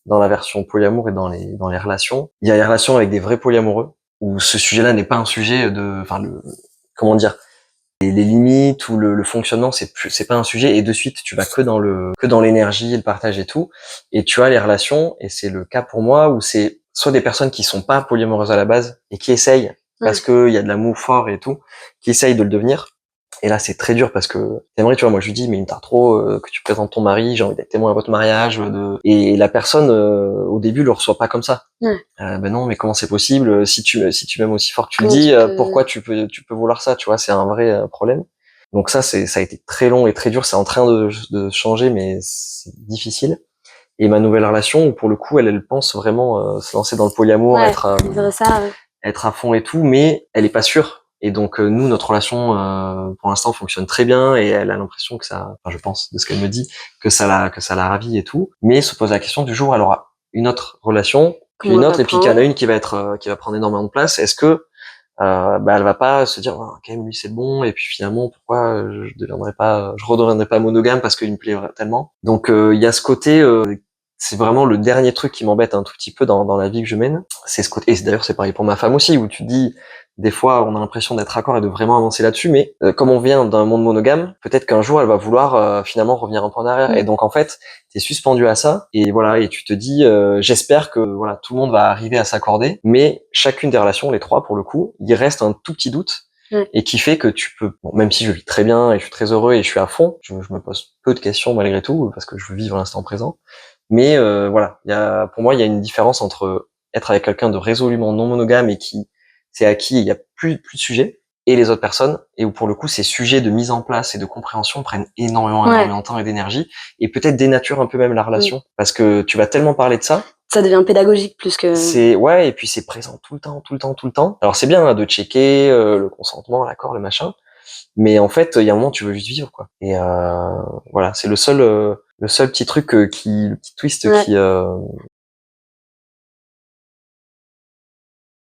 dans la version polyamour et dans les relations. Il y a les relations avec des vrais polyamoureux où ce sujet-là n'est pas un sujet enfin comment dire, les limites ou le fonctionnement, c'est pas un sujet, et de suite tu vas que dans l'énergie, le partage et tout. Et tu as les relations, et c'est le cas pour moi, où c'est soit des personnes qui sont pas polyamoureuses à la base et qui essayent parce que il y a de l'amour fort et tout, qui essayent de le devenir. Et là, c'est très dur parce que t'aimerais, tu vois, moi je lui dis, mais il me tarde trop que tu présentes ton mari, j'ai envie d'être témoin à votre mariage. Et la personne, au début, le reçoit pas comme ça. Ben non, mais comment c'est possible? Si tu m'aimes aussi fort que tu le Comment dis, tu peux... pourquoi tu peux vouloir ça? Tu vois, c'est un vrai problème. Donc ça, ça a été très long et très dur. C'est en train de changer, mais c'est difficile. Et ma nouvelle relation, où pour le coup, elle pense vraiment se lancer dans le polyamour, Ouais, vivre ça, ouais. être à fond et tout, mais elle est pas sûre. Et donc nous, notre relation, pour l'instant, fonctionne très bien, et elle a l'impression que ça, enfin, je pense de ce qu'elle me dit, que ça la ravit et tout. Mais se pose la question du jour où elle aura une autre relation, puis Comment une elle autre, va et puis qu'il y en a prendre. une qui va prendre énormément de place. Est-ce que bah elle va pas se dire oh, quand même lui c'est bon, et puis finalement pourquoi je redeviendrai pas monogame parce qu'il me plaît tellement. Donc il y a ce côté c'est vraiment le dernier truc qui m'embête un tout petit peu dans la vie que je mène, c'est ce côté. Et d'ailleurs c'est pareil pour ma femme aussi, où tu te dis des fois on a l'impression d'être d'accord et de vraiment avancer là-dessus, mais comme on vient d'un monde monogame, peut-être qu'un jour elle va vouloir finalement revenir un peu en arrière, et donc en fait t'es suspendu à ça, et voilà, et tu te dis j'espère que voilà tout le monde va arriver à s'accorder, mais chacune des relations, les trois pour le coup, il reste un tout petit doute, et qui fait que tu peux, bon, même si je vis très bien et je suis très heureux et je suis à fond, je me pose peu de questions malgré tout parce que je veux vivre l'instant présent, mais voilà, pour moi il y a une différence entre être avec quelqu'un de résolument non monogame et qui c'est acquis, il y a plus de sujets, et les autres personnes, et où pour le coup ces sujets de mise en place et de compréhension prennent énormément de temps et d'énergie, et peut-être dénaturent un peu même la relation, parce que tu vas tellement parler de ça. Ça devient pédagogique plus que... C'est ouais, et puis c'est présent tout le temps, tout le temps, tout le temps. Alors c'est bien de checker le consentement, l'accord, le machin, mais en fait il y a un moment tu veux juste vivre quoi. Et voilà, c'est le seul petit truc le petit twist